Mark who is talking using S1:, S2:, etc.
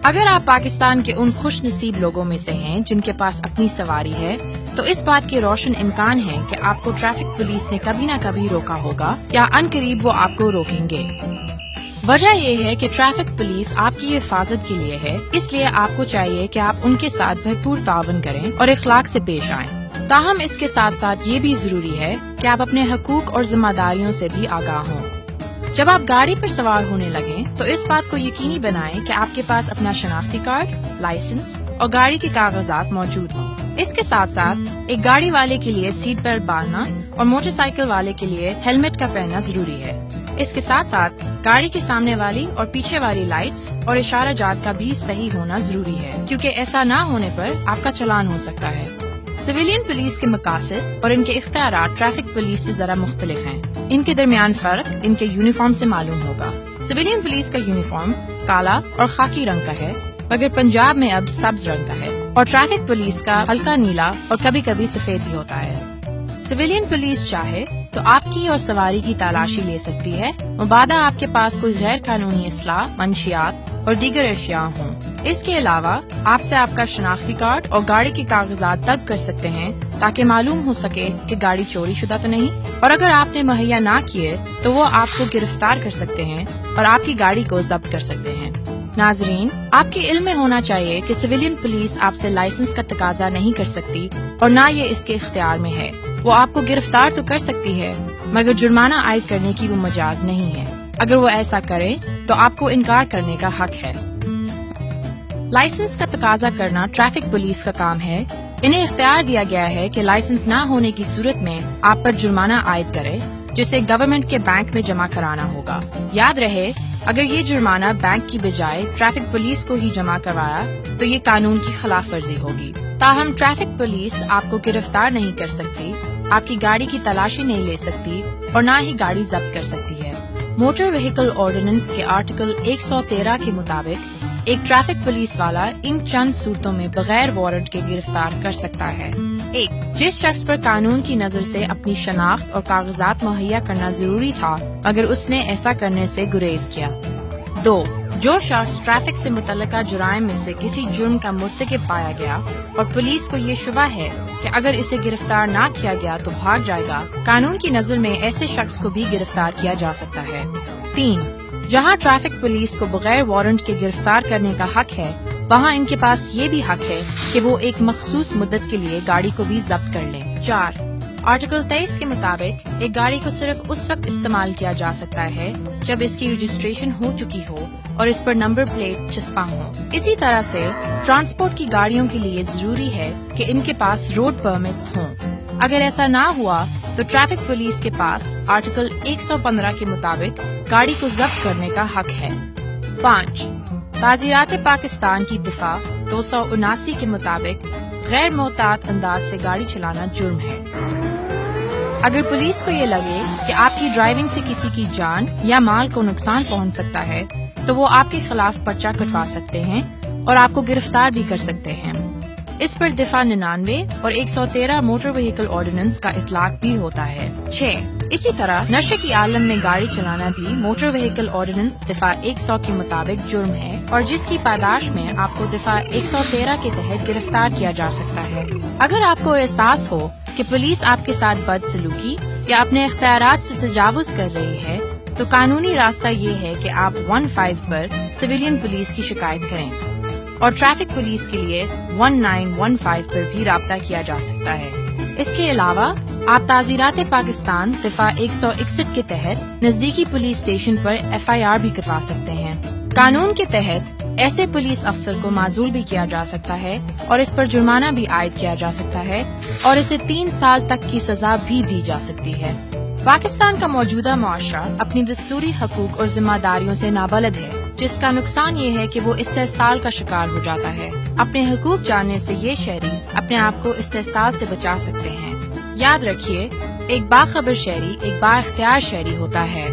S1: اگر آپ پاکستان کے ان خوش نصیب لوگوں میں سے ہیں جن کے پاس اپنی سواری ہے تو اس بات کے روشن امکان ہے کہ آپ کو ٹریفک پولیس نے کبھی نہ کبھی روکا ہوگا یا ان قریب وہ آپ کو روکیں گے۔ وجہ یہ ہے کہ ٹریفک پولیس آپ کی حفاظت کے لیے ہے، اس لیے آپ کو چاہیے کہ آپ ان کے ساتھ بھرپور تعاون کریں اور اخلاق سے پیش آئیں۔ تاہم اس کے ساتھ ساتھ یہ بھی ضروری ہے کہ آپ اپنے حقوق اور ذمہ داریوں سے بھی آگاہ ہوں۔ جب آپ گاڑی پر سوار ہونے لگیں تو اس بات کو یقینی بنائیں کہ آپ کے پاس اپنا شناختی کارڈ، لائسنس اور گاڑی کے کاغذات موجود ہوں۔ اس کے ساتھ ساتھ ایک گاڑی والے کے لیے سیٹ بیلٹ باندھنا اور موٹر سائیکل والے کے لیے ہیلمٹ کا پہننا ضروری ہے۔ اس کے ساتھ ساتھ گاڑی کے سامنے والی اور پیچھے والی لائٹس اور اشارہ جات کا بھی صحیح ہونا ضروری ہے، کیونکہ ایسا نہ ہونے پر آپ کا چلان ہو سکتا ہے۔ سویلین پولیس کے مقاصد اور ان کے اختیارات ٹریفک پولیس سے ذرا مختلف ہیں۔ ان کے درمیان فرق ان کے یونیفارم سے معلوم ہوگا۔ سویلین پولیس کا یونیفارم کالا اور خاکی رنگ کا ہے، مگر پنجاب میں اب سبز رنگ کا ہے، اور ٹریفک پولیس کا ہلکا نیلا اور کبھی کبھی سفید بھی ہوتا ہے۔ سویلین پولیس چاہے تو آپ کی اور سواری کی تلاشی لے سکتی ہے، مبادا آپ کے پاس کوئی غیر قانونی اسلحہ، منشیات اور دیگر اشیاء ہوں۔ اس کے علاوہ آپ سے آپ کا شناختی کارڈ اور گاڑی کے کاغذات طلب کر سکتے ہیں تاکہ معلوم ہو سکے کہ گاڑی چوری شدہ تو نہیں، اور اگر آپ نے مہیا نہ کیے تو وہ آپ کو گرفتار کر سکتے ہیں اور آپ کی گاڑی کو ضبط کر سکتے ہیں۔ ناظرین، آپ کے علم میں ہونا چاہیے کہ سویلین پولیس آپ سے لائسنس کا تقاضا نہیں کر سکتی اور نہ یہ اس کے اختیار میں ہے۔ وہ آپ کو گرفتار تو کر سکتی ہے، مگر جرمانہ عائد کرنے کی وہ مجاز نہیں ہے۔ اگر وہ ایسا کرے تو آپ کو انکار کرنے کا حق ہے۔ لائسنس کا تقاضا کرنا ٹریفک پولیس کا کام ہے۔ انہیں اختیار دیا گیا ہے کہ لائسنس نہ ہونے کی صورت میں آپ پر جرمانہ عائد کرے، جسے گورنمنٹ کے بینک میں جمع کرانا ہوگا۔ یاد رہے، اگر یہ جرمانہ بینک کی بجائے ٹریفک پولیس کو ہی جمع کروایا تو یہ قانون کی خلاف ورزی ہوگی۔ تاہم ٹریفک پولیس آپ کو گرفتار نہیں کر سکتی، آپ کی گاڑی کی تلاشی نہیں لے سکتی اور نہ ہی گاڑی ضبط کر سکتی ہے۔ موٹر وہیکل آرڈیننس کے آرٹیکل 113 کے مطابق ایک ٹریفک پولیس والا ان چند صورتوں میں بغیر وارنٹ کے گرفتار کر سکتا ہے۔ 1. جس شخص پر قانون کی نظر سے اپنی شناخت اور کاغذات مہیا کرنا ضروری تھا مگر اس نے ایسا کرنے سے گریز کیا۔ 2. جو شخص ٹریفک سے متعلقہ جرائم میں سے کسی جرم کا مرتکب پایا گیا اور پولیس کو یہ شبہ ہے کہ اگر اسے گرفتار نہ کیا گیا تو بھاگ جائے گا، قانون کی نظر میں ایسے شخص کو بھی گرفتار کیا جا سکتا ہے۔ 3. جہاں ٹریفک پولیس کو بغیر وارنٹ کے گرفتار کرنے کا حق ہے، وہاں ان کے پاس یہ بھی حق ہے کہ وہ ایک مخصوص مدت کے لیے گاڑی کو بھی ضبط کر لیں۔ 4. آرٹیکل 23 کے مطابق ایک گاڑی کو صرف اس وقت استعمال کیا جا سکتا ہے جب اس کی رجسٹریشن ہو چکی ہو اور اس پر نمبر پلیٹ چسپاں ہو۔ اسی طرح سے ٹرانسپورٹ کی گاڑیوں کے لیے ضروری ہے کہ ان کے پاس روڈ پرمٹس ہوں۔ اگر ایسا نہ ہوا تو ٹریفک پولیس کے پاس آرٹیکل 115 کے مطابق گاڑی کو ضبط کرنے کا حق ہے۔ 5. تعزیرات پاکستان کی دفعہ 279 کے مطابق غیر محتاط انداز سے گاڑی چلانا جرم ہے۔ اگر پولیس کو یہ لگے کہ آپ کی ڈرائیونگ سے کسی کی جان یا مال کو نقصان پہنچ سکتا ہے تو وہ آپ کے خلاف پرچہ کٹوا سکتے ہیں اور آپ کو گرفتار بھی کر سکتے ہیں۔ اس پر دفعہ 99 اور 113 موٹر وہیکل آرڈیننس کا اطلاق بھی ہوتا ہے۔ 6. اسی طرح نشے کی عالم میں گاڑی چلانا بھی موٹر وہیکل آرڈیننس دفعہ 100 کے مطابق جرم ہے اور جس کی پاداش میں آپ کو دفعہ 113 کے تحت گرفتار کیا جا سکتا ہے۔ اگر آپ کو احساس ہو کہ پولیس آپ کے ساتھ بدسلوکی یا اپنے اختیارات سے تجاوز کر رہی ہے تو قانونی راستہ یہ ہے کہ آپ 15 پر سویلین پولیس کی شکایت کریں، اور ٹریفک پولیس کے لیے 1915 پر بھی رابطہ کیا جا سکتا ہے۔ اس کے علاوہ آپ تعزیرات پاکستان دفعہ 161 کے تحت نزدیکی پولیس اسٹیشن پر FIR بھی کروا سکتے ہیں۔ قانون کے تحت ایسے پولیس افسر کو معزول بھی کیا جا سکتا ہے اور اس پر جرمانہ بھی عائد کیا جا سکتا ہے اور اسے 3 سال تک کی سزا بھی دی جا سکتی ہے۔ پاکستان کا موجودہ معاشرہ اپنی دستوری حقوق اور ذمہ داریوں سے نابلد ہے، جس کا نقصان یہ ہے کہ وہ استحصال کا شکار ہو جاتا ہے۔ اپنے حقوق جاننے سے یہ شہری اپنے آپ کو استحصال سے بچا سکتے ہیں۔ یاد رکھیے، ایک باخبر شہری ایک با اختیار شہری ہوتا ہے۔